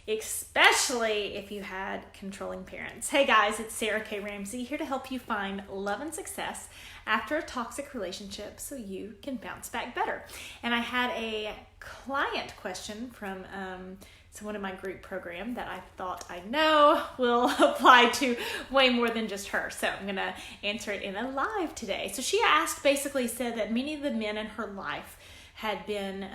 especially if you had controlling parents. Hey guys, it's Sarah K Ramsey here to help you find love and success after a toxic relationship so you can bounce back better. And I had a client question from someone in my group program that I thought I know will apply to way more than just her. So I'm going to answer it in a live today. So she basically said that many of the men in her life had been,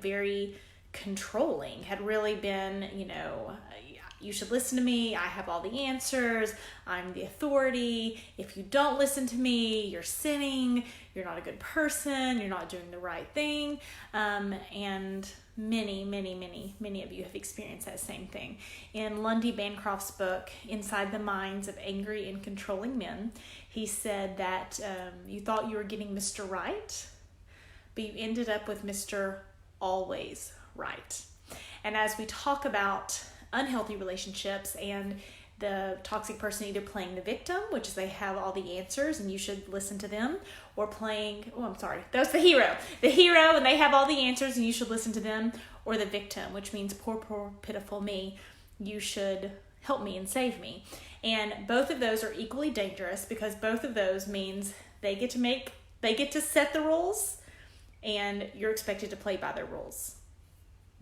very controlling, had really been, you should listen to me. I have all the answers. I'm the authority. If you don't listen to me, you're sinning. You're not a good person. You're not doing the right thing. And many of you have experienced that same thing. In Lundy Bancroft's book, Inside the Minds of Angry and Controlling Men, he said that you thought you were getting Mr. Right, but you ended up with Mr. Always Right. And as we talk about unhealthy relationships and the toxic person either playing the victim, which is they have all the answers and you should listen to them, or playing, that was the hero and they have all the answers and you should listen to them, or the victim, which means poor pitiful me, you should help me and save me. And both of those are equally dangerous because both of those means they get to set the rules and you're expected to play by their rules.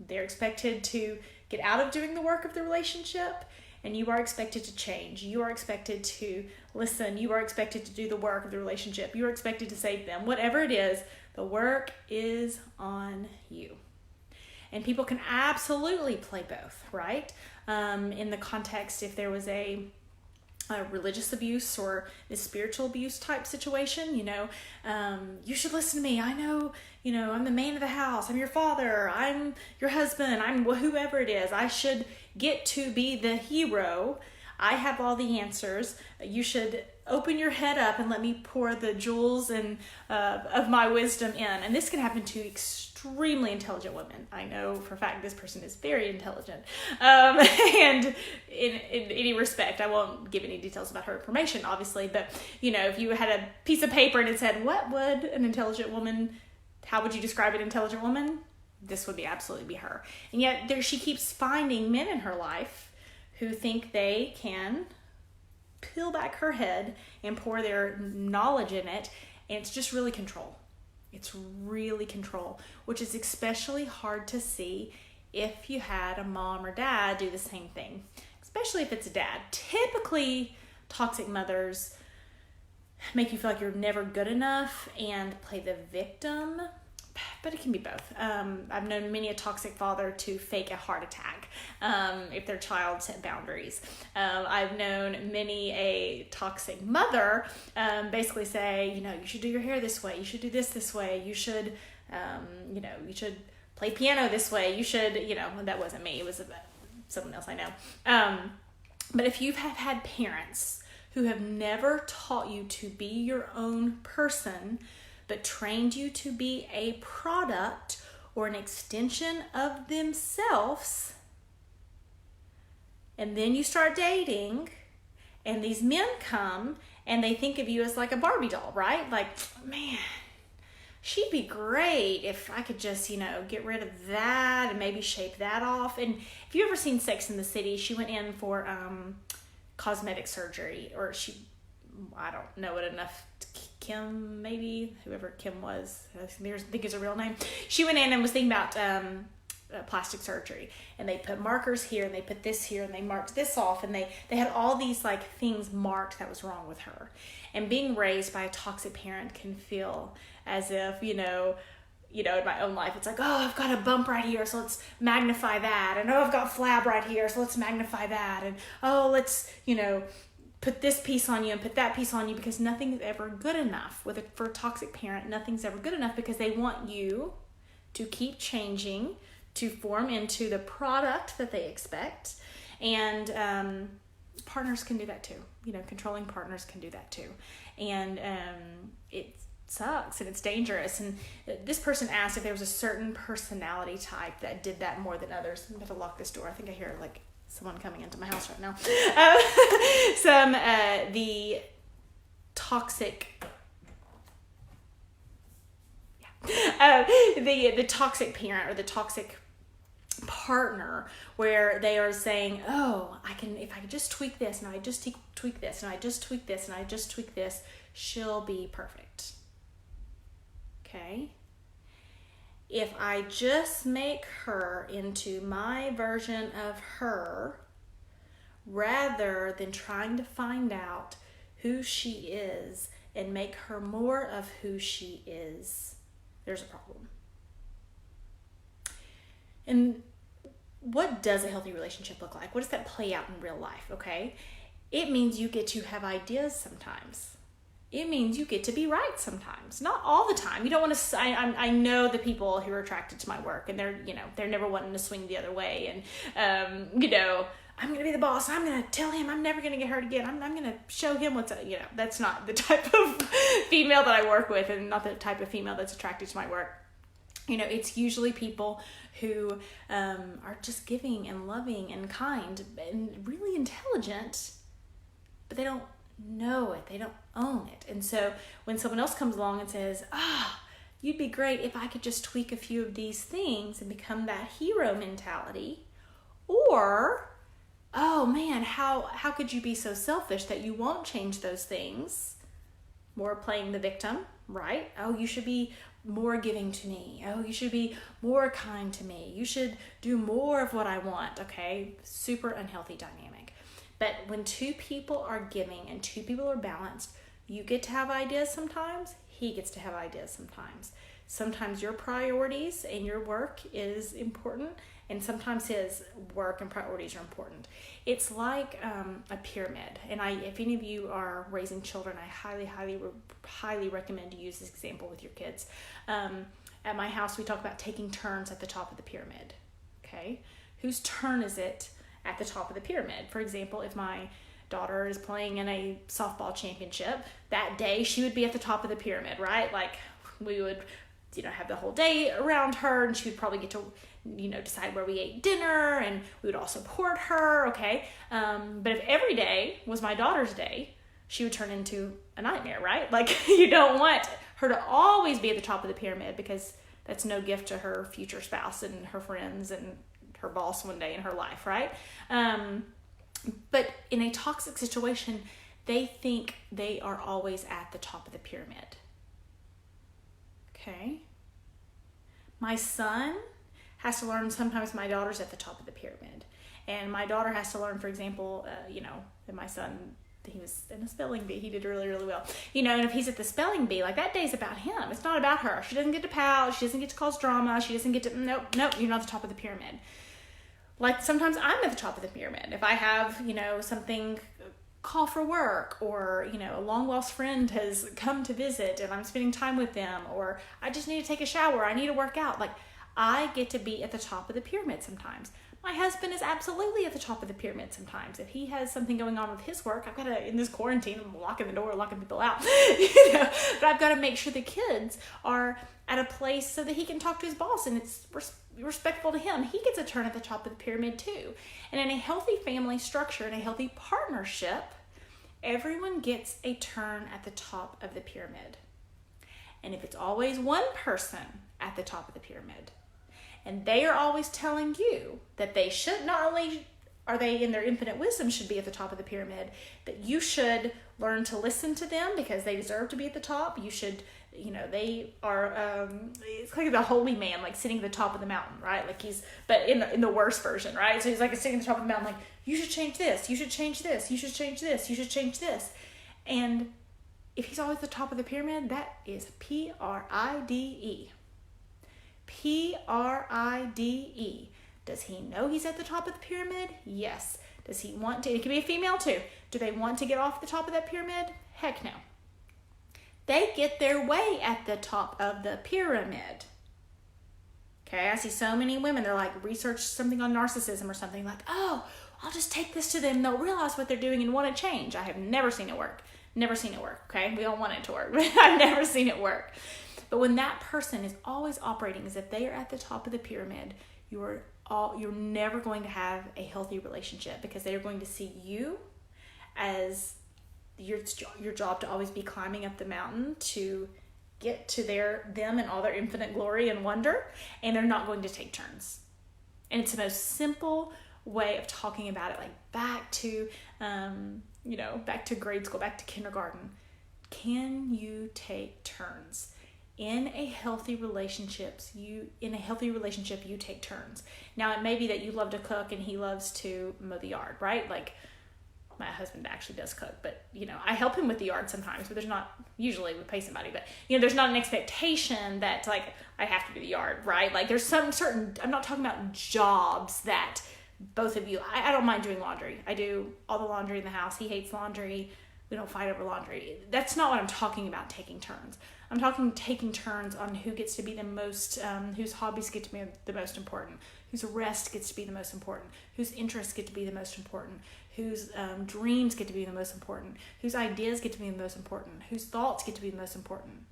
They're expected to get out of doing the work of the relationship, and you are expected to change. You are expected to listen. You are expected to do the work of the relationship. You are expected to save them. Whatever it is, the work is on you. And people can absolutely play both, right? In the context, if there was a religious abuse or a spiritual abuse type situation, you should listen to me. I know, I'm the man of the house. I'm your father. I'm your husband. I'm whoever it is. I should get to be the hero. I have all the answers. You should open your head up and let me pour the jewels and of my wisdom in. And this can happen to extremely intelligent women. I know for a fact this person is very intelligent. And in any respect, I won't give any details about her information, obviously, but if you had a piece of paper and it said, how would you describe an intelligent woman? This would absolutely be her. And yet she keeps finding men in her life who think they can peel back her head and pour their knowledge in it. And it's just really control. It's really control, which is especially hard to see if you had a mom or dad do the same thing, especially if it's a dad. Typically, toxic mothers make you feel like you're never good enough and play the victim, but it can be both. I've known many a toxic father to fake a heart attack if their child set boundaries. I've known many a toxic mother basically say, you should do your hair this way. You should do this way. You should, you should play piano this way. You should, that wasn't me. It was someone else I know. But if you have had parents who have never taught you to be your own person, but trained you to be a product or an extension of themselves, and then you start dating, and these men come, and they think of you as like a Barbie doll, right? Like, man, she'd be great if I could just, get rid of that and maybe shape that off. And if you've ever seen Sex and the City, she went in for cosmetic surgery, or I don't know it enough. Kim, maybe, whoever Kim was, I think is her real name. She went in and was thinking about plastic surgery, and they put markers here, and they put this here, and they marked this off, and they had all these things marked that was wrong with her. And being raised by a toxic parent can feel as if, in my own life, it's like, oh, I've got a bump right here, so let's magnify that. And oh, I've got flab right here, so let's magnify that. And oh, let's, put this piece on you and put that piece on you, because nothing's ever good enough. For a toxic parent, nothing's ever good enough because they want you to keep changing, to form into the product that they expect. And partners can do that too. Controlling partners can do that too. And it sucks and it's dangerous. And this person asked if there was a certain personality type that did that more than others. I'm going to lock this door. I think I hear someone coming into my house right now. The toxic, the toxic parent or the toxic partner where they are saying, oh, if I could just tweak this, and I just tweak this, and I just tweak this, and I just tweak this, she'll be perfect. Okay? If I just make her into my version of her, rather than trying to find out who she is and make her more of who she is, there's a problem. And what does a healthy relationship look like? What does that play out in real life, okay? It means you get to have ideas sometimes. It means you get to be right sometimes. Not all the time. You don't want to, I know the people who are attracted to my work, and they're never wanting to swing the other way. And, I'm going to be the boss. I'm going to tell him I'm never going to get hurt again. I'm going to show him what's, that's not the type of female that I work with, and not the type of female that's attracted to my work. It's usually people who are just giving and loving and kind and really intelligent, but they don't know it. They don't own it. And so when someone else comes along and says, you'd be great if I could just tweak a few of these things and become that hero mentality, or, oh man, how could you be so selfish that you won't change those things? More playing the victim, right? Oh, you should be more giving to me. Oh, you should be more kind to me. You should do more of what I want. Okay, super unhealthy dynamic. But when two people are giving and two people are balanced, you get to have ideas sometimes. He gets to have ideas sometimes. Sometimes your priorities and your work is important, and sometimes his work and priorities are important. It's like a pyramid. And if any of you are raising children, I highly recommend you use this example with your kids. At my house, we talk about taking turns at the top of the pyramid. Okay, whose turn is it at the top of the pyramid? For example, if my daughter is playing in a softball championship, that day she would be at the top of the pyramid, right? Like we would, have the whole day around her, and she would probably get to, decide where we ate dinner, and we would all support her, okay? But if every day was my daughter's day, she would turn into a nightmare, right? Like you don't want her to always be at the top of the pyramid, because that's no gift to her future spouse and her friends and her boss one day in her life, right? But in a toxic situation, they think they are always at the top of the pyramid. Okay? My son has to learn sometimes my daughter's at the top of the pyramid. And my daughter has to learn, for example, that my son, he was in a spelling bee. He did really, really well. And if he's at the spelling bee, like that day's about him. It's not about her. She doesn't get to pout. She doesn't get to cause drama. She doesn't get to, nope, you're not at the top of the pyramid. Like sometimes I'm at the top of the pyramid. If I have, something call for work, or, a long lost friend has come to visit and I'm spending time with them, or I just need to take a shower, I need to work out. Like I get to be at the top of the pyramid sometimes. My husband is absolutely at the top of the pyramid sometimes. If he has something going on with his work, I've got to, in this quarantine, I'm locking the door, locking people out, but I've got to make sure the kids are at a place so that he can talk to his boss and it's respectful to him. He gets a turn at the top of the pyramid too. And in a healthy family structure, in a healthy partnership, everyone gets a turn at the top of the pyramid. And if it's always one person at the top of the pyramid, and they are always telling you that they should, not only are they in their infinite wisdom should be at the top of the pyramid, that you should learn to listen to them because they deserve to be at the top. You should, they are, it's like the holy man, like sitting at the top of the mountain, right? Like but in the worst version, right? So he's like sitting at the top of the mountain, like, you should change this, you should change this, you should change this, you should change this. And if he's always at the top of the pyramid, that is P-R-I-D-E. P-R-I-D-E. Does he know he's at the top of the pyramid? Yes. Does he want to? It could be a female too. Do they want to get off the top of that pyramid? Heck no. They get their way at the top of the pyramid. Okay, I see so many women, they're like, research something on narcissism or something, like, oh, I'll just take this to them. They'll realize what they're doing and want to change. I have never seen it work. Never seen it work, okay? We don't want it to work, but I've never seen it work. But when that person is always operating as if they are at the top of the pyramid, you're never going to have a healthy relationship, because they are going to see you as your job to always be climbing up the mountain to get to them in all their infinite glory and wonder, and they're not going to take turns. And it's the most simple way of talking about it, like back to, back to grade school, back to kindergarten. Can you take turns? In a healthy relationship, you take turns. Now, it may be that you love to cook and he loves to mow the yard, right? Like, my husband actually does cook, but, I help him with the yard sometimes, but there's not, usually we pay somebody, but, there's not an expectation that, like, I have to do the yard, right? Like, there's some certain, I'm not talking about jobs that both of you, I don't mind doing laundry. I do all the laundry in the house. He hates laundry. We don't fight over laundry. That's not what I'm talking about, taking turns. I'm talking taking turns on who gets to be the most, whose hobbies get to be the most important, whose rest gets to be the most important, whose interests get to be the most important, whose dreams get to be the most important, whose ideas get to be the most important, whose thoughts get to be the most important.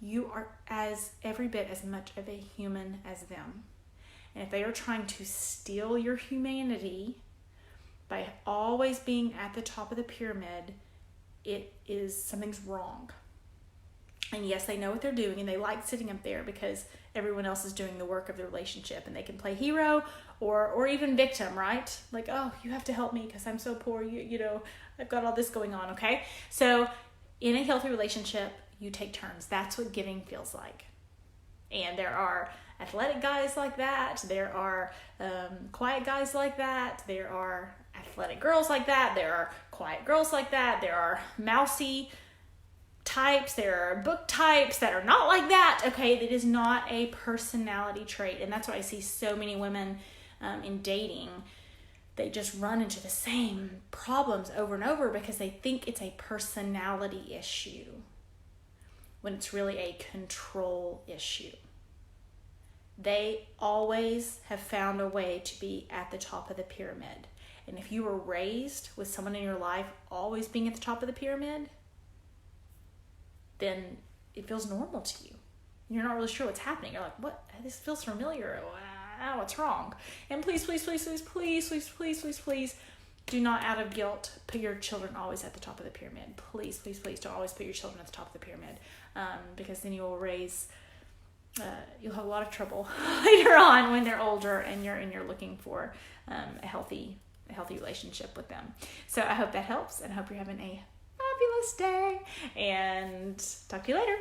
You are every bit as much of a human as them. And if they are trying to steal your humanity by always being at the top of the pyramid, something's wrong. And yes, they know what they're doing, and they like sitting up there because everyone else is doing the work of the relationship, and they can play hero or even victim, right? Like, oh, you have to help me because I'm so poor. I've got all this going on, okay? So in a healthy relationship, you take turns. That's what giving feels like. And there are athletic guys like that. There are quiet guys like that. There are athletic girls like that. There are quiet girls like that. There are mousy types. There are book types that are not like that. Okay, that is not a personality trait. And that's why I see so many women in dating. They just run into the same problems over and over because they think it's a personality issue when it's really a control issue. They always have found a way to be at the top of the pyramid. And if you were raised with someone in your life always being at the top of the pyramid, then it feels normal to you. You're not really sure what's happening. You're like, what? This feels familiar. What's wrong? And please, please, please, please, please, please, please, please, please, do not, out of guilt, put your children always at the top of the pyramid. Please, please, please don't always put your children at the top of the pyramid, because then you will you'll have a lot of trouble later on when they're older and you're looking for a healthy relationship with them. So I hope that helps, and I hope you're having a fabulous day, and talk to you later.